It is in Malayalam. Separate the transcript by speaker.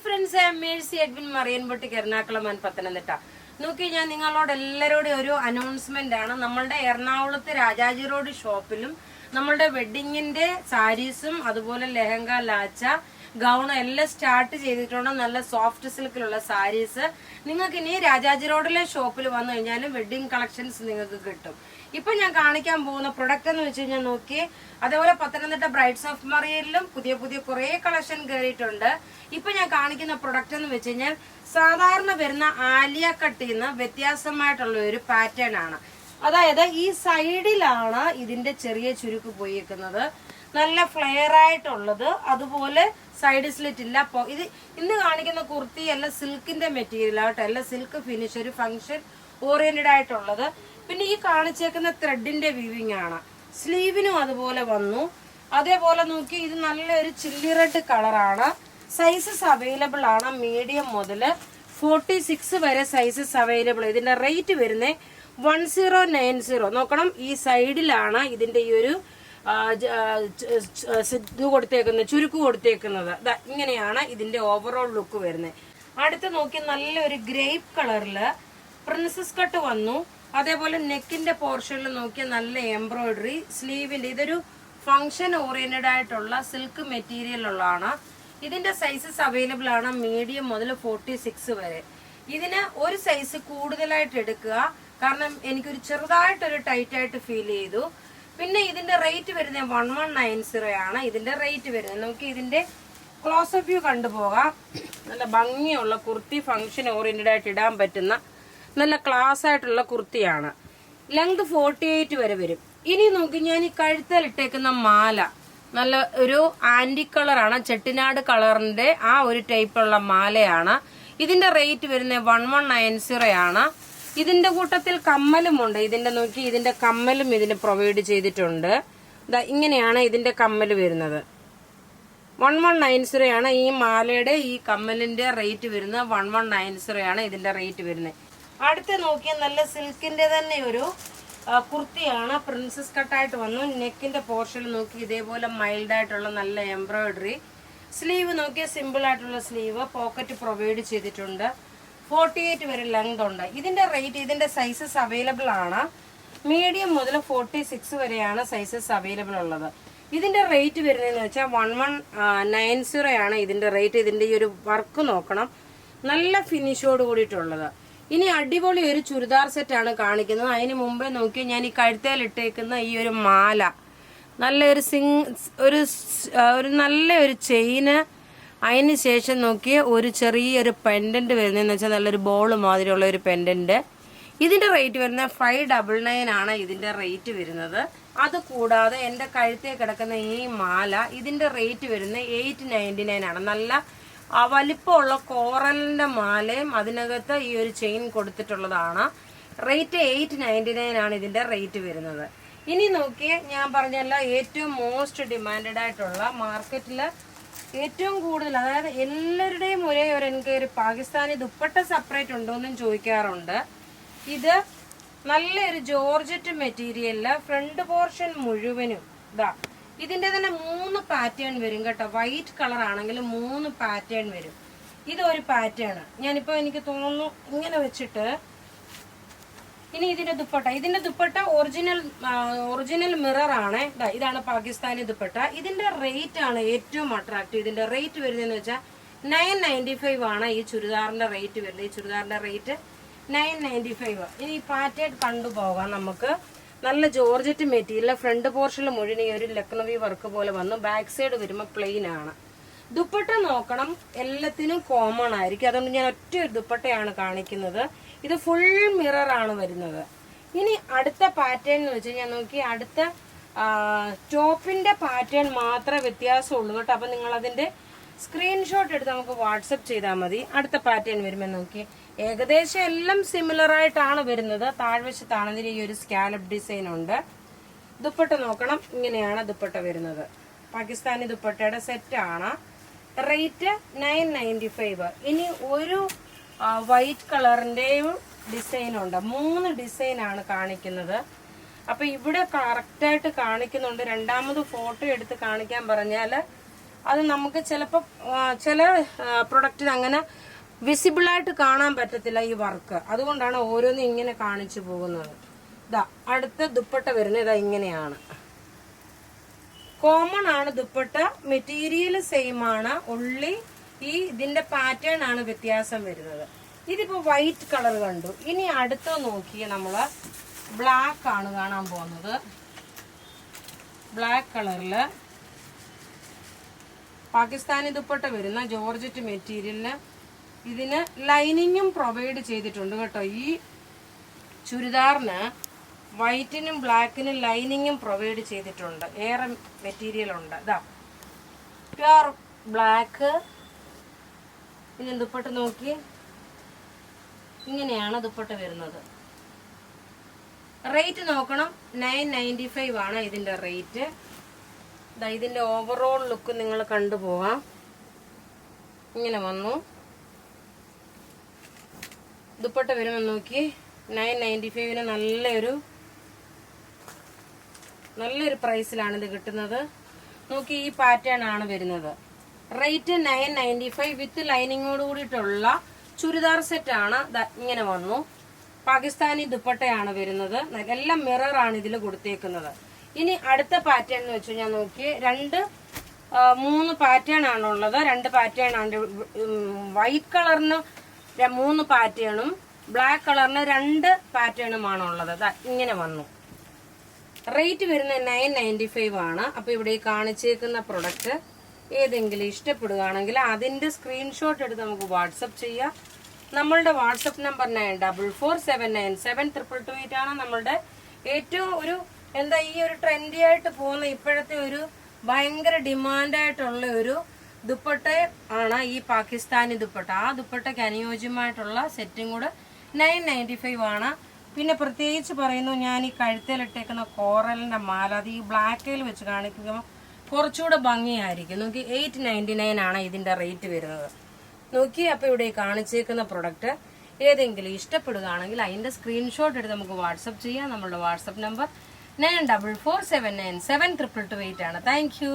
Speaker 1: ഫ്രണ്ട്സ്, മേഴ്സി എഡ്വിൻ മറിയൻപൊട്ടിക്ക് എറണാകുളം ആൻഡ് പത്തനംതിട്ട. നോക്കി, ഞാൻ നിങ്ങളോട് എല്ലാവരോടും ഒരു അനൗൺസ്മെന്റ് ആണ്. നമ്മളുടെ എറണാകുളത്ത് രാജാജി റോഡ് ഷോപ്പിലും നമ്മളുടെ വെഡിങ്ങിന്റെ സാരീസും അതുപോലെ ലെഹങ്ക, ലാച്ച, ഗൗൺ എല്ലാം സ്റ്റാർട്ട് ചെയ്തിട്ടുണ്ട്. നല്ല സോഫ്റ്റ് സിൽക്കിലുള്ള സാരീസ് നിങ്ങൾക്ക് ഇനി രാജാജി റോഡിലെ ഷോപ്പിൽ വന്നു കഴിഞ്ഞാലും വെഡിങ് കളക്ഷൻസ് നിങ്ങൾക്ക് കിട്ടും. ഇപ്പൊ ഞാൻ കാണിക്കാൻ പോകുന്ന പ്രൊഡക്റ്റ് എന്ന് വെച്ച് കഴിഞ്ഞാൽ നോക്കി, അതേപോലെ പത്തനംതിട്ട ബ്രൈഡ്സ് ഓഫ് മറിയയിലും പുതിയ പുതിയ കുറെ കളക്ഷൻ കയറിയിട്ടുണ്ട്. ഇപ്പൊ ഞാൻ കാണിക്കുന്ന പ്രൊഡക്റ്റ് എന്ന് വെച്ച് കഴിഞ്ഞാൽ സാധാരണ വരുന്ന ആലിയ കട്ടിൽ നിന്ന് വ്യത്യാസമായിട്ടുള്ള ഒരു പാറ്റേൺ ആണ്. അതായത് ഈ സൈഡിലാണ് ഇതിന്റെ ചെറിയ ചുരുക്ക് പോയിരിക്കുന്നത്, നല്ല ഫ്ലെയർ ആയിട്ടുള്ളത്. അതുപോലെ സൈഡ് സ്ലിറ്റ് ഇല്ല. ഇത് ഇന്ന് കാണിക്കുന്ന കുർത്തി എല്ലാം സിൽക്കിന്റെ മെറ്റീരിയൽ ആട്ടോ, എല്ലാം സിൽക്ക് ഫിനിഷ്, ഒരു ഫംഗ്ഷൻ ഓറിയന്റഡ് ആയിട്ടുള്ളത്. പിന്നെ ഈ കാണിച്ചേക്കുന്ന ത്രെഡിന്റെ വീവിങ് ആണ്. സ്ലീവിനും അതുപോലെ വന്നു. അതേപോലെ നോക്കി, ഇത് നല്ലൊരു ചില്ലി റെഡ് കളറാണ്. സൈസസ് അവൈലബിൾ ആണ്. മീഡിയം മുതൽ 46 വരെ സൈസസ് അവൈലബിൾ. ഇതിന്റെ റേറ്റ് വരുന്നത് 1090. നോക്കണം, ഈ സൈഡിലാണ് ഇതിന്റെ ഈ ഒരു ഇത് കൊടുത്തേക്കുന്നത്, ചുരുക്ക് കൊടുത്തേക്കുന്നത്. ഇങ്ങനെയാണ് ഇതിന്റെ ഓവറോൾ ലുക്ക് വരുന്നത്. അടുത്ത് നോക്കി, നല്ലൊരു ഗ്രേപ്പ് കളറില് പ്രിൻസസ് കട്ട് വന്നു. അതേപോലെ നെക്കിന്റെ പോർഷനിൽ നോക്കിയാൽ നല്ല എംബ്രോയിഡറി. സ്ലീവിന്റെ ഇതൊരു ഫംഗ്ഷൻ ഓറിയന്റഡ് ആയിട്ടുള്ള സിൽക്ക് മെറ്റീരിയൽ ഉള്ളതാണ്. ഇതിന്റെ സൈസസ് അവൈലബിൾ ആണ്. മീഡിയം മുതൽ 46 വരെ. ഇതിന് ഒരു സൈസ് കൂടുതലായിട്ട് എടുക്കുക, കാരണം എനിക്കൊരു ചെറുതായിട്ടൊരു ടൈറ്റ് ആയിട്ട് ഫീൽ ചെയ്തു. പിന്നെ ഇതിന്റെ റേറ്റ് വരുന്നത് 1190 ആണ് ഇതിന്റെ റേറ്റ് വരുന്നത്. നമുക്ക് ഇതിന്റെ ക്ലോസപ്പ് വ്യൂ കണ്ടുപോകാം. നല്ല ഭംഗിയുള്ള കുർത്തി, ഫംഗ്ഷൻ ഓറിയന്റഡ് ആയിട്ട് ഇടാൻ പറ്റുന്ന നല്ല ക്ലാസ് ആയിട്ടുള്ള കുർത്തിയാണ്. ലെങ്ത് 48 വരെ വരും. ഇനി നോക്കി, ഞാൻ ഈ കഴുത്തിൽ ഇട്ടേക്കുന്ന മാല നല്ല ഒരു ആന്റി കളറാണ്, ചെട്ടിനാട് കളറിന്റെ ആ ഒരു ടൈപ്പുള്ള മാലയാണ്. ഇതിന്റെ റേറ്റ് വരുന്നത് 1190 ആണ്. ഇതിന്റെ കൂട്ടത്തിൽ കമ്മലുമുണ്ട്. ഇതിന്റെ നോക്കി, ഇതിന്റെ കമ്മലും ഇതിന് പ്രൊവൈഡ് ചെയ്തിട്ടുണ്ട്. ഇങ്ങനെയാണ് ഇതിന്റെ കമ്മൽ വരുന്നത്. 1190 ആണ് ഈ മാലയുടെ ഈ കമ്മലിന്റെ റേറ്റ് വരുന്നത്. 1190 ആണ് ഇതിന്റെ റേറ്റ് വരുന്നത്. അടുത്ത് നോക്കിയാൽ നല്ല സിൽക്കിന്റെ തന്നെ ഒരു കുർത്തിയാണ്. പ്രിൻസസ് കട്ടായിട്ട് വന്നു. നെക്കിന്റെ പോർഷൻ നോക്കി, ഇതേപോലെ മൈൽഡ് ആയിട്ടുള്ള നല്ല എംബ്രോയിഡറി. സ്ലീവ് നോക്കിയാൽ സിമ്പിൾ ആയിട്ടുള്ള സ്ലീവ്, പോക്കറ്റ് പ്രൊവൈഡ് ചെയ്തിട്ടുണ്ട്. 48 വരെ ലെങ്ത് ഉണ്ട്. ഇതിന്റെ റേറ്റ്, ഇതിന്റെ സൈസസ് അവൈലബിൾ ആണ്. മീഡിയം മുതൽ 46 വരെയാണ് സൈസസ് അവൈലബിൾ ഉള്ളത്. ഇതിന്റെ റേറ്റ് വരുന്നതെന്ന് വെച്ചാൽ 1190 ആണ് ഇതിന്റെ റേറ്റ്. ഇതിന്റെ ഈ ഒരു വർക്ക് നോക്കണം, നല്ല ഫിനിഷോട് കൂടിയിട്ടുള്ളത്. ഇനി അടിപൊളി ഒരു ചുരിദാർ സെറ്റാണ് കാണിക്കുന്നത്. അതിന് മുമ്പേ നോക്കി, ഞാൻ ഈ കഴുത്തേൽ ഇട്ടേക്കുന്ന ഈ ഒരു മാല, നല്ലൊരു ഒരു നല്ലൊരു ചെയിന്, അതിന് ശേഷം നോക്കിയ ഒരു ചെറിയൊരു പെൻഡന്റ് വരുന്നതെന്ന് വെച്ചാൽ നല്ലൊരു ബോൾ മാതിരിയുള്ള ഒരു പെൻഡന്റ്. ഇതിന്റെ റേറ്റ് വരുന്നത് 599 ആണ് ഇതിന്റെ റേറ്റ് വരുന്നത്. അത് കൂടാതെ എന്റെ കഴുത്തേ കിടക്കുന്ന ഈ മാല, ഇതിന്റെ റേറ്റ് വരുന്നത് 899 ആണ്. നല്ല വലിപ്പമുള്ള കോറലിന്റെ മാലയും അതിനകത്ത് ഈ ഒരു ചെയിൻ കൊടുത്തിട്ടുള്ളതാണ്. റേറ്റ് 899 ആണ് ഇതിന്റെ റേറ്റ് വരുന്നത്. ഇനി നോക്കിയേ, ഞാൻ പറഞ്ഞല്ല, ഏറ്റവും മോസ്റ്റ് ഡിമാൻഡഡ് ആയിട്ടുള്ള മാർക്കറ്റില് ഏറ്റവും കൂടുതൽ, അതായത് എല്ലാവരുടെയും ഒരേ ഒരു എൻക്വയറി, പാകിസ്ഥാനി ദുപ്പട്ട സെപ്പറേറ്റ് ഉണ്ടോയെന്നും ചോദിക്കാറുണ്ട്. ഇത് നല്ലൊരു ജോർജറ്റ് മെറ്റീരിയലില് ഫ്രണ്ട് പോർഷൻ മുഴുവനും ഇതിന്റെ തന്നെ 3 പാറ്റേൺ വരും കേട്ടോ. വൈറ്റ് കളർ ആണെങ്കിൽ 3 പാറ്റേൺ വരും. ഇതൊരു പാറ്റേൺ. ഞാനിപ്പോ എനിക്ക് തോന്നുന്നു ഇങ്ങനെ വെച്ചിട്ട്, ഇനി ഇതിന്റെ ദുപ്പട്ട ഒറിജിനൽ മിറർ ആണ്. ഇതാണ് പാകിസ്ഥാനി ദുപ്പട്ട. ഇതിന്റെ റേറ്റ് ആണ് ഏറ്റവും അട്രാക്റ്റീവ്. ഇതിന്റെ റേറ്റ് വരുന്നതെന്ന് വെച്ചാൽ 995 ആണ് ഈ ചുരിദാറിന്റെ റേറ്റ് വരുന്നത്. ഈ ചുരിദാറിന്റെ റേറ്റ് 995. ഇനി ഈ പാറ്റേൺ കണ്ടുപോകാം നമുക്ക്. നല്ല ജോർജറ്റ് മെറ്റീരിയൽ, ഫ്രണ്ട് പോർഷനിൽ മുഴുവൻ ഈ ഒരു ലക്നവി വർക്ക് പോലെ വന്നു. ബാക്ക് സൈഡ് വരുമ്പോൾ പ്ലെയിൻ ആണ്. ദുപ്പട്ട നോക്കണം, എല്ലാത്തിനും കോമൺ ആയിരിക്കും. അതുകൊണ്ട് ഞാൻ ഒറ്റ ഒരു ദുപ്പട്ടയാണ് കാണിക്കുന്നത്. ഇത് ഫുൾ മിറർ ആണ് വരുന്നത്. ഇനി അടുത്ത പാറ്റേൺ എന്ന് വെച്ച് കഴിഞ്ഞാൽ നോക്കി, അടുത്ത ടോപ്പിന്റെ പാറ്റേൺ മാത്രമേ വ്യത്യാസമുള്ളൂ കേട്ടോ. അപ്പൊ നിങ്ങൾ അതിന്റെ സ്ക്രീൻഷോട്ട് എടുത്ത് നമുക്ക് വാട്സപ്പ് ചെയ്താൽ മതി. അടുത്ത പാറ്റേൺ വരുമ്പോൾ നോക്കി, ഏകദേശം എല്ലാം സിമിലർ ആയിട്ടാണ് വരുന്നത്. താഴ്വശത്താണെങ്കിൽ ഈ ഒരു സ്കാലപ്പ് ഡിസൈൻ ഉണ്ട്. ദുപ്പട്ട നോക്കണം, ഇങ്ങനെയാണ് ദുപ്പട്ട വരുന്നത്. പാകിസ്ഥാനി ദുപ്പട്ടയുടെ സെറ്റ് ആണ്. റേറ്റ് 995. ഇനി ഒരു വൈറ്റ് കളറിന്റെയും ഡിസൈൻ ഉണ്ട്. 3 ഡിസൈൻ ആണ് കാണിക്കുന്നത്. അപ്പൊ ഇവിടെ കറക്റ്റായിട്ട് കാണിക്കുന്നുണ്ട്. രണ്ടാമത് ഫോട്ടോ എടുത്ത് കാണിക്കാൻ പറഞ്ഞാല് അത് നമുക്ക് ചിലപ്പോൾ ചില പ്രൊഡക്റ്റിന് അങ്ങനെ വിസിബിളായിട്ട് കാണാൻ പറ്റത്തില്ല ഈ വർക്ക്. അതുകൊണ്ടാണ് ഓരോന്നും ഇങ്ങനെ കാണിച്ചു പോകുന്നത്. ഇതാ അടുത്ത ദുപ്പട്ട വരുന്നത് ഇതാ ഇങ്ങനെയാണ്. കോമൺ ആണ് ദുപ്പട്ട, മെറ്റീരിയൽ സെയിം ആണ്, ഉള്ളി ഈ ഇതിന്റെ പാറ്റേൺ ആണ് വ്യത്യാസം വരുന്നത്. ഇതിപ്പോ വൈറ്റ് കളർ കണ്ടു. ഇനി അടുത്ത നോക്കിയ നമ്മള് ബ്ലാക്ക് ആണ് കാണാൻ പോകുന്നത്. ബ്ലാക്ക് കളറില് പാകിസ്ഥാനി ദുപ്പട്ട വരുന്ന ജോർജറ്റ് മെറ്റീരിയലിന് ഇതിന് ലൈനിങ്ങും പ്രൊവൈഡ് ചെയ്തിട്ടുണ്ട് കേട്ടോ. ഈ ചുരിദാറിന് വൈറ്റിനും ബ്ലാക്കിനും ലൈനിങ്ങും പ്രൊവൈഡ് ചെയ്തിട്ടുണ്ട്. ഏറെ മെറ്റീരിയൽ ഉണ്ട്. ഇതാ പ്യുർ ബ്ലാക്ക്. ഇനി ദുപ്പട്ട നോക്കി, ഇങ്ങനെയാണ് ദുപ്പട്ട വരുന്നത്. റേറ്റ് നോക്കണം, 995 ആണ് ഇതിന്റെ റേറ്റ്. ഇതിന്റെ ഓവറോൾ ലുക്ക് നിങ്ങൾ കണ്ടുപോകാം. ഇങ്ങനെ വന്നു ദുപ്പട്ട വരുമ്പോൾ നോക്കി. 995 നല്ലൊരു പ്രൈസിലാണ് ഇത് കിട്ടുന്നത്. നോക്കി ഈ പാറ്റേൺ ആണ് വരുന്നത്. റേറ്റ് 995 വിത്ത് ലൈനിങ്ങോട് കൂടിയിട്ടുള്ള ചുരിദാർ സെറ്റ് ആണ്. ഇങ്ങനെ വന്നു. പാകിസ്ഥാനി ദുപ്പട്ടയാണ് വരുന്നത്. എല്ലാം മിറർ ആണ് ഇതിൽ കൊടുത്തേക്കുന്നത്. ഇനി അടുത്ത പാറ്റേൺ എന്ന് വെച്ച് കഴിഞ്ഞാൽ നോക്കി, 3 പാറ്റേൺ ആണുള്ളത്. 2 പാറ്റേൺ ആണ്. വൈറ്റ് കളറിന് 3 പാറ്റേണും ബ്ലാക്ക് കളറിന് 2 പാറ്റേണുമാണുള്ളത്. ഇങ്ങനെ വന്നു. റേറ്റ് വരുന്നത് 995 ആണ്. അപ്പൊ ഇവിടെ കാണിച്ചേക്കുന്ന പ്രൊഡക്റ്റ് ഏതെങ്കിലും ഇഷ്ടപ്പെടുകയാണെങ്കിൽ അതിന്റെ സ്ക്രീൻഷോട്ട് എടുത്ത് നമുക്ക് വാട്സപ്പ് ചെയ്യാം. നമ്മളുടെ വാട്സപ്പ് നമ്പർ 9447972228 ആണ്. നമ്മളുടെ ഏറ്റവും ഈ ഒരു ട്രെൻഡി ആയിട്ട് പോകുന്ന ഇപ്പോഴത്തെ ഒരു ഭയങ്കര ഡിമാൻഡായിട്ടുള്ള ഒരു ദുപ്പട്ട ആണ് ഈ പാകിസ്ഥാനി ദുപ്പട്ട. ആ ദുപ്പട്ടയ്ക്ക് അനുയോജ്യമായിട്ടുള്ള സെറ്റും കൂടെ 995 ആണ്. പിന്നെ പ്രത്യേകിച്ച് പറയുന്നു, ഞാൻ ഈ കഴുത്തേലിട്ടേക്കുന്ന കോറലിന്റെ മാല അത് ഈ ബ്ലാക്കിൽ വെച്ച് കാണിക്കുമ്പോൾ കുറച്ചുകൂടെ ഭംഗിയായിരിക്കും. നോക്കി 899 ആണ് ഇതിന്റെ റേറ്റ് വരുന്നത്. നോക്കി അപ്പൊ ഇവിടെ കാണിച്ചേക്കുന്ന പ്രൊഡക്റ്റ് ഏതെങ്കിലും ഇഷ്ടപ്പെടുകയാണെങ്കിൽ അതിന്റെ സ്ക്രീൻഷോട്ട് എടുത്ത് നമുക്ക് വാട്സപ്പ് ചെയ്യാം. നമ്മളുടെ വാട്സപ്പ് നമ്പർ 9447972228 ആണ്. Thank you.